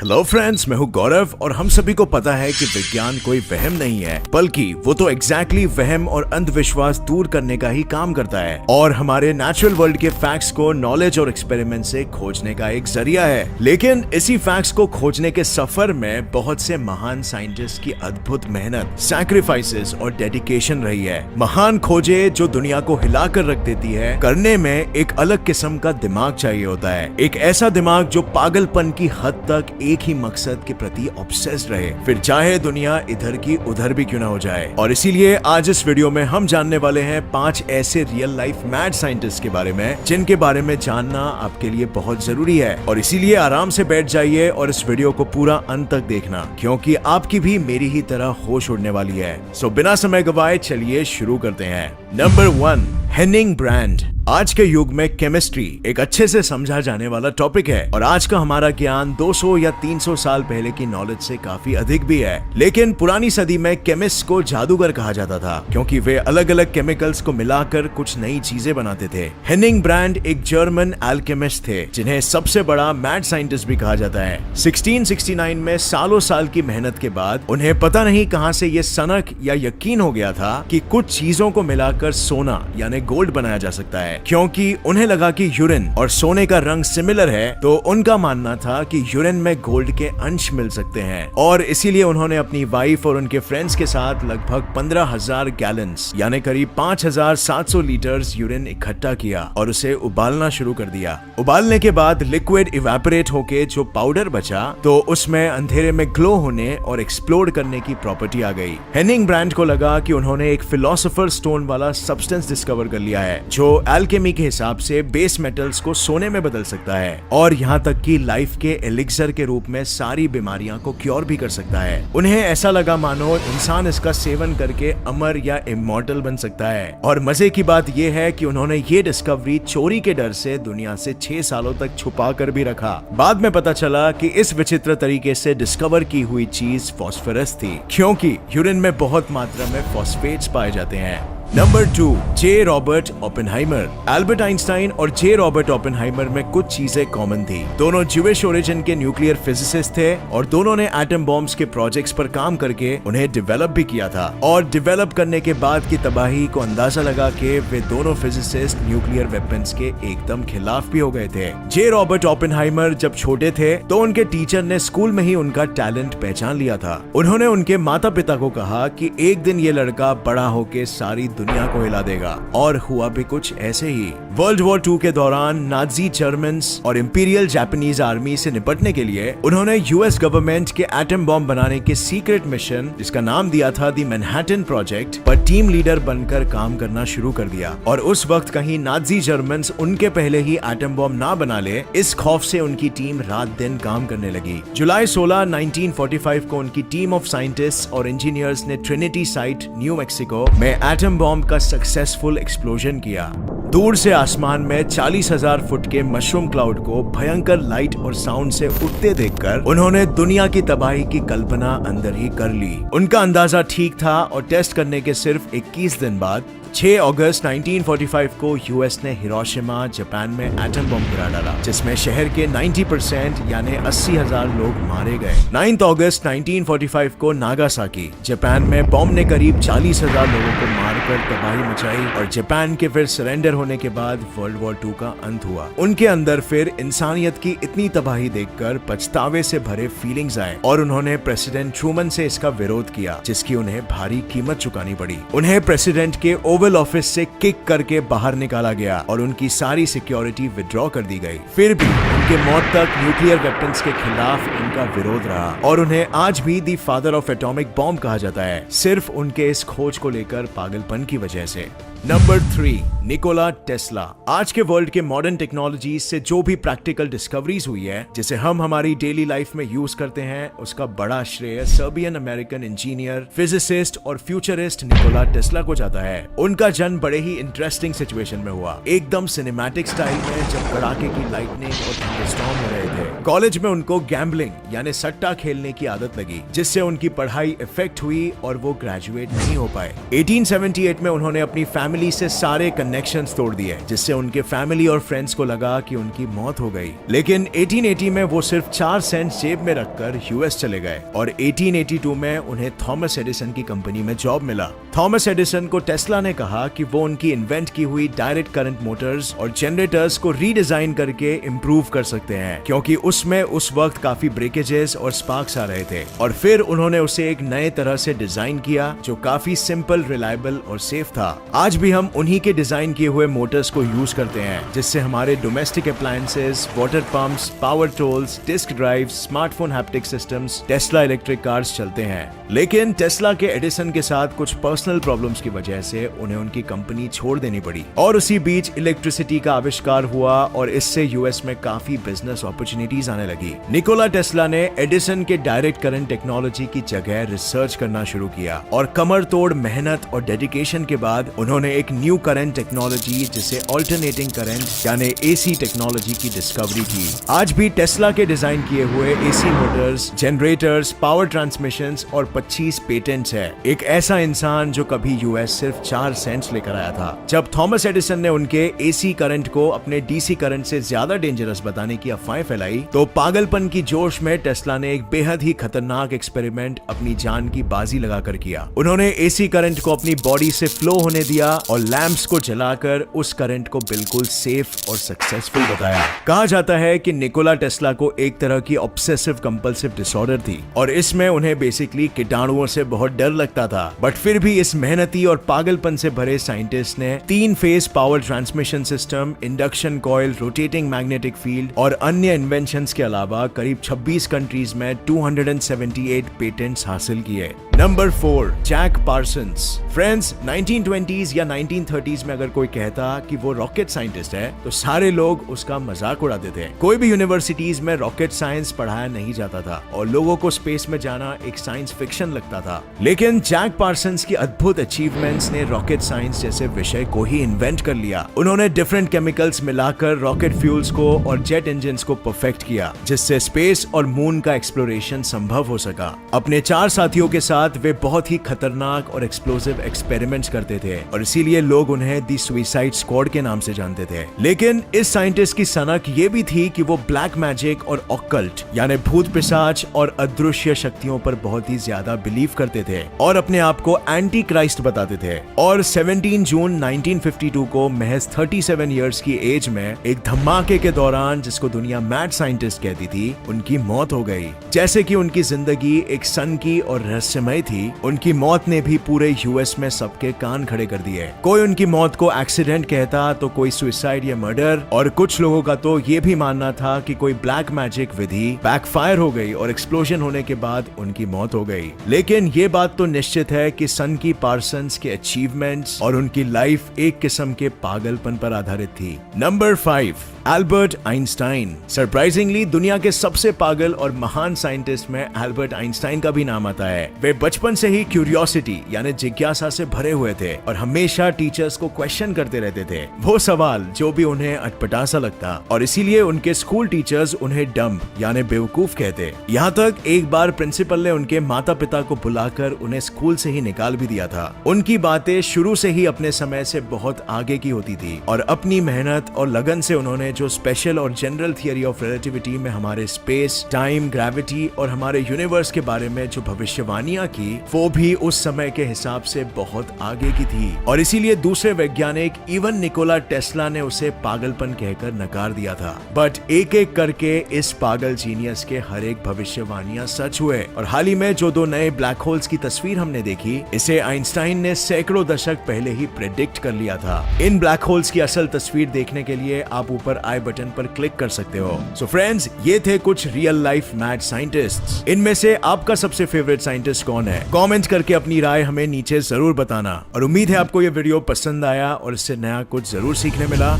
Hello friends, मैं हूं गौरव और हम सभी को पता है कि विज्ञान कोई वहम नहीं है, बल्कि वो तो एग्जैक्टली वहम और अंधविश्वास दूर करने का ही काम करता है और हमारे नेचुरल वर्ल्ड के फैक्ट्स को नॉलेज और एक्सपेरिमेंट से खोजने का एक जरिया है। लेकिन इसी फैक्ट्स को खोजने के सफर में बहुत से महान साइंटिस्ट की अद्भुत मेहनत, सैक्रिफाइसेस और डेडिकेशन रही है। महान खोजे जो दुनिया को हिला कर रख देती है, करने में एक अलग किस्म का दिमाग चाहिए होता है। एक ऐसा दिमाग जो पागलपन की हद तक एक ही मकसद के प्रति ऑब्सेस्ड रहे, फिर चाहे दुनिया इधर की उधर भी क्यों ना हो जाए। और इसीलिए आज इस वीडियो में हम जानने वाले हैं 5 ऐसे रियल लाइफ मैड साइंटिस्ट के बारे में जिनके बारे में जानना आपके लिए बहुत जरूरी है। और इसीलिए आराम से बैठ जाइए और इस वीडियो को पूरा अंत तक देखना, क्योंकि आपकी भी मेरी ही तरह होश उड़ने वाली है। सो बिना समय गवाए चलिए शुरू करते हैं। Number 1, Hanning brand. आज के युग में केमिस्ट्री एक अच्छे से समझा जाने वाला टॉपिक है और आज का हमारा ज्ञान 200 या 300 साल पहले की नॉलेज से काफी अधिक भी है। लेकिन पुरानी सदी में केमिस्ट को जादूगर कहा जाता था, क्योंकि वे अलग अलग केमिकल्स को मिलाकर कुछ नई चीजें बनाते थे। हेनिंग ब्रैंड एक जर्मन एल्केमिस्ट थे, जिन्हें सबसे बड़ा मैड साइंटिस्ट भी कहा जाता है। 1669 में सालों साल की मेहनत के बाद उन्हें पता नहीं कहां से ये सनक या यकीन हो गया था कि कुछ चीजों को मिलाकर सोना यानी गोल्ड बनाया जा सकता है। क्योंकि उन्हें लगा कि यूरिन और सोने का रंग सिमिलर है, तो उनका मानना था कि यूरिन में गोल्ड के अंश मिल सकते हैं। और इसीलिए उन्होंने अपनी वाइफ और उनके फ्रेंड्स के साथ लगभग 15,000 गैलन्स यानी करीब 5,700 लीटर्स यूरिन इकट्ठा किया और उसे उबालना शुरू कर दिया। उबालने के बाद लिक्विड इवेपोरेट होके जो पाउडर बचा, तो उसमें अंधेरे में ग्लो होने और एक्सप्लोड करने की प्रॉपर्टी आ गई। हेनिंग ब्रैंड को लगा कि उन्होंने एक फिलोसोफर स्टोन वाला सब्सटेंस डिस्कवर कर लिया है, जो एल्केमी के हिसाब से बेस मेटल्स को सोने में बदल सकता है और यहाँ तक कि लाइफ के एलिक्सर के रूप में सारी बीमारियां को क्योर भी कर सकता है। उन्हें ऐसा लगा मानो इंसान इसका सेवन करके अमर या इमॉर्टल बन सकता है। और मजे की बात यह है कि उन्होंने ये डिस्कवरी चोरी के डर से दुनिया से 6 सालों तक छुपा कर भी रखा। बाद में पता चला कि इस विचित्र तरीके से डिस्कवर की हुई चीज फॉस्फोरस थी, क्योंकि यूरिन में बहुत मात्रा में फॉस्फेट्स पाए जाते हैं। नंबर 2, जे रॉबर्ट ओपेनहाइमर। एल्बर्ट आइंस्टाइन और जे रॉबर्ट ओपेनहाइमर में कुछ चीजें कॉमन थी। दोनों ज्यूइश ओरिजिन के न्यूक्लियर फिजिसिस्ट थे और दोनों ने एटम बॉम्ब्स के प्रोजेक्ट्स पर काम करके उन्हें डेवलप भी किया था। और डेवलप करने के बाद की तबाही को अंदाजा लगा के वे दोनों फिजिसिस्ट न्यूक्लियर वेपन्स के एकदम खिलाफ भी हो गए थे। जे रॉबर्ट ओपेनहाइमर जब छोटे थे तो उनके टीचर ने स्कूल में ही उनका टैलेंट पहचान लिया था। उन्होंने उनके माता पिता को कहा कि एक दिन ये लड़का बड़ा होके सारी दुनिया को हिला देगा, और हुआ भी कुछ ऐसे ही। वर्ल्ड वॉर 2 के दौरान नाजी जर्मन्स और इंपीरियल जापानीज आर्मी से निपटने के लिए उन्होंने यूएस गवर्नमेंट के एटम बॉम्ब बनाने के सीक्रेट मिशन, जिसका नाम दिया था द मैनहट्टन प्रोजेक्ट, पर टीम लीडर बनकर काम करना शुरू कर दिया। और उस वक्त कहीं नाजी जर्मन्स उनके पहले ही एटम बॉम्ब ना बना ले, इस खौफ से उनकी टीम रात दिन काम करने लगी। जुलाई 16, 1945 को उनकी टीम ऑफ साइंटिस्ट और इंजीनियर्स ने ट्रिनिटी साइट, न्यू मैक्सिको में एटम बॉम्ब का सक्सेसफुल एक्सप्लोजन किया। दूर से आसमान में 40,000 फुट के मशरूम क्लाउड को भयंकर लाइट और साउंड से उठते देखकर उन्होंने दुनिया की तबाही की कल्पना अंदर ही कर ली। उनका अंदाजा ठीक था और टेस्ट करने के सिर्फ 21 दिन बाद 6 अगस्त 1945 को यूएस ने हिरोशिमा, जापान में एटम बम गिरा डाला, जिसमें शहर के 90% यानी 80,000 लोग मारे गए। 9 अगस्त 1945 को नागासाकी, जापान में बम ने करीब 40,000 लोगों को मारकर तबाही मचाई और जापान के फिर सरेंडर होने के बाद वर्ल्ड वॉर 2 का अंत हुआ। उनके अंदर फिर इंसानियत की इतनी तबाही देखकर पछतावे से भरे फीलिंग्स आए और उन्होंने प्रेसिडेंट ट्रूमन से इसका विरोध किया, जिसकी उन्हें भारी कीमत चुकानी पड़ी। उन्हें प्रेसिडेंट के ओवल ऑफिस से किक करके बाहर निकाला गया और उनकी सारी सिक्योरिटी विड्रॉ कर दी गई। फिर भी उनके मौत तक न्यूक्लियर वेपन्स के खिलाफ उनका विरोध रहा और उन्हें आज भी the father of atomic bomb कहा जाता है, सिर्फ उनके इस खोज को लेकर पागलपन की वजह से। Number 3, Nikola Tesla. आज के वर्ल्ड के मॉडर्न टेक्नोलॉजी से जो भी प्रैक्टिकल डिस्कवरीज हुई है, जिसे हम हमारी डेली लाइफ में यूज करते हैं, उसका बड़ा श्रेय सर्बियन अमेरिकन इंजीनियर, फिजिसिस्ट और फ्यूचरिस्ट निकोला टेस्ला को जाता है। उनका जन्म बड़े ही इंटरेस्टिंग सिचुएशन में हुआ, एकदम सिनेमैटिक स्टाइल में, जब कड़ाके की लाइटनिंग और थंडरस्टॉर्म हो रहे थे। कॉलेज में उनको गैम्बलिंग यानी सट्टा खेलने की आदत लगी, जिससे उनकी पढ़ाई इफेक्ट हुई और वो ग्रेजुएट नहीं हो पाए। 1878 में उन्होंने अपनी फैमिली से सारे कनेक्शंस तोड़ दिए, जिससे उनके फैमिली और फ्रेंड्स को लगा कि उनकी मौत हो गई। लेकिन 1880 में वो सिर्फ 4 सेंट जेब में रखकर यूएस चले गए और 1882 में उन्हें थॉमस एडिसन की कंपनी में जॉब मिला। थॉमस एडिसन को टेस्ला ने कहा कि वो उनकी इन्वेंट की हुई डायरेक्ट करंट मोटर्स और जनरेटर्स को रीडिजाइन करके इम्प्रूव कर सकते हैं, क्योंकि उसमें उस वक्त काफी ब्रेकेजेस और स्पार्क्स आ रहे थे। और फिर उन्होंने उसे एक नए तरह से डिजाइन किया जो काफी सिंपल, रिलायबल और सेफ था। आज भी हम उन्हीं के डिजाइन किए हुए मोटर्स को यूज करते हैं, जिससे हमारे domestic appliances, water pumps, power tools, disk drives, smartphone haptic systems, Tesla electric cars चलते हैं। लेकिन टेस्ला के एडिसन के साथ कुछ पर्सनल प्रॉब्लम्स की वजह से उन्हें उनकी कंपनी छोड़ देनी पड़ी और उसी बीच इलेक्ट्रिसिटी का आविष्कार हुआ और इससे यूएस में काफी बिजनेस अपॉर्चुनिटीज आने लगी। निकोला टेस्ला ने एडिसन के डायरेक्ट करंट टेक्नोलॉजी की जगह रिसर्च करना शुरू किया और कमर तोड़ मेहनत और डेडिकेशन के बाद उन्होंने एक न्यू करंट टेक्नोलॉजी जिसे ऑल्टरनेटिंग करंट यानी एसी टेक्नोलॉजी की डिस्कवरी की। आज भी टेस्ला के डिजाइन किए हुए AC Motors, generators, power transmissions और 25 पेटेंट्स है। एक ऐसा इंसान जो कभी यूएस सिर्फ 4 सेंट्स लेकर आया था। जब थॉमस एडिसन ने उनके एसी करंट को अपने डीसी करंट से ज्यादा डेंजरस बताने की अफवाहें फैलाई, तो पागलपन की जोश में टेस्ला ने एक बेहद ही खतरनाक एक्सपेरिमेंट अपनी जान की बाजी लगाकर किया। उन्होंने एसी करंट को अपनी बॉडी से फ्लो होने दिया और लैंप्स को जलाकर उस करंट को बिल्कुल सेफ और सक्सेसफुल बताया। कहा जाता है कि निकोला टेस्ला को एक तरह की ऑब्सेसिव कंपल्सिव डिसऑर्डर थी और इसमें उन्हें बेसिकली कीटाणुओं से बहुत डर लगता था। बट फिर भी इस मेहनती और पागलपन से भरे साइंटिस्ट ने 3 phase power transmission system, induction coil, rotating magnetic field और अन्य इन्वेंशंस के अलावा करीब 26 कंट्रीज में 278 पेटेंट्स हासिल किए। Number 4, Jack Parsons. Friends, 1920s या 1930s में अगर कोई कहता कि वो रॉकेट साइंटिस्ट है तो सारे लोग उसका मजाक उड़ाते थे। कोई भी यूनिवर्सिटीज में रॉकेट साइंस पढ़ाया नहीं जाता था और लोगों को स्पेस में जाना एक साइंस फिक्शन लगता था। लेकिन जैक पार्सन्स की अद्भुत अचीवमेंट्स ने रॉकेट साइंस जैसे विषय को ही इन्वेंट कर लिया। उन्होंने डिफरेंट केमिकल्स मिलाकर रॉकेट फ्यूल्स को और जेट इंजन्स को परफेक्ट किया, जिससे स्पेस और मून का एक्सप्लोरेशन संभव हो सका। अपने 4 साथियों के साथ वे बहुत ही खतरनाक और एक्सप्लोसिव एक्सपेरिमेंट्स करते थे और इसीलिए लोग उन्हें दी सुसाइड स्क्वाड के नाम से जानते थे। लेकिन इस साइंटिस्ट की सनक ये भी थी कि वो ब्लैक मैजिक और ऑकल्ट यानी भूत पिशाच और अदृश्य शक्तियों पर बहुत ही ज्यादा बिलीव करते थे और अपने आप को एंटी क्राइस्ट बताते थे। और 17 जून 1952 को महज 37 इयर्स की एज में एक धमाके के दौरान, जिसको दुनिया मैड साइंटिस्ट कहती थी, उनकी मौत हो गई। जैसे कि उनकी जिंदगी एक सनकी और रहस्यमय थी, उनकी मौत ने भी पूरे यूएस में सबके कान खड़े कर दिए। कोई उनकी मौत को एक्सीडेंट कहता तो कोई सुसाइड या मर्डर, और कुछ लोगों का तो ये भी मानना था कि कोई ब्लैक मैजिक विधि बैकफायर हो गई और एक्सप्लोजन होने के बाद उनकी मौत हो गई। लेकिन ये बात तो निश्चित है कि सनकी पार्सन्स के अचीवमेंट्स और उनकी लाइफ एक किस्म के पागलपन पर आधारित थी। Number 5, Albert Einstein. सरप्राइजिंगली दुनिया के सबसे पागल और महान साइंटिस्ट में एल्बर्ट आइंस्टाइन का भी नाम आता है। वे बचपन से ही क्यूरियोसिटी यानी जिज्ञासा से भरे हुए थे और हमेशा टीचर्स को क्वेश्चन करते रहते थे, वो सवाल जो भी उन्हें अटपटा सा लगता, और इसीलिए उनके स्कूल टीचर्स उन्हें डम्ब यानी बेवकूफ कहते। यहाँ तक एक बार प्रिंसिपल ने उनके माता पिता को बुलाकर उन्हें स्कूल से ही निकाल भी दिया था। उनकी बातें शुरू से ही अपने समय से बहुत आगे की होती थी और अपनी मेहनत और लगन से उन्होंने जो स्पेशल और जनरल थियरी ऑफ रिलेटिविटी में हमारे स्पेस, टाइम, ग्रेविटी और हमारे यूनिवर्स के बारे में जो भविष्यवाणियां की, वो भी उस समय के हिसाब से बहुत आगे की थी और इसीलिए दूसरे वैज्ञानिक इवन निकोला टेस्ला ने उसे पागलपन कहकर नकार दिया था। बट एक एक करके इस पागल जीनियस के हर एक भविष्यवाणियां सच हुए और हाल ही में जो 2 नए ब्लैक होल्स की तस्वीर हमने देखी, इसे आइंस्टाइन ने सैकड़ों दशक पहले ही प्रेडिक्ट कर लिया था। इन ब्लैक होल्स की असल तस्वीर देखने के लिए आप ऊपर आई बटन पर क्लिक कर सकते हो। सो फ्रेंड्स, ये थे कुछ रियल लाइफ मैड साइंटिस्ट्स। इनमें से आपका सबसे फेवरेट साइंटिस्ट कौन है? कमेंट करके अपनी राय हमें नीचे जरूर बताना और उम्मीद है आपको ये वीडियो पसंद आया और इससे नया कुछ जरूर सीखने मिला।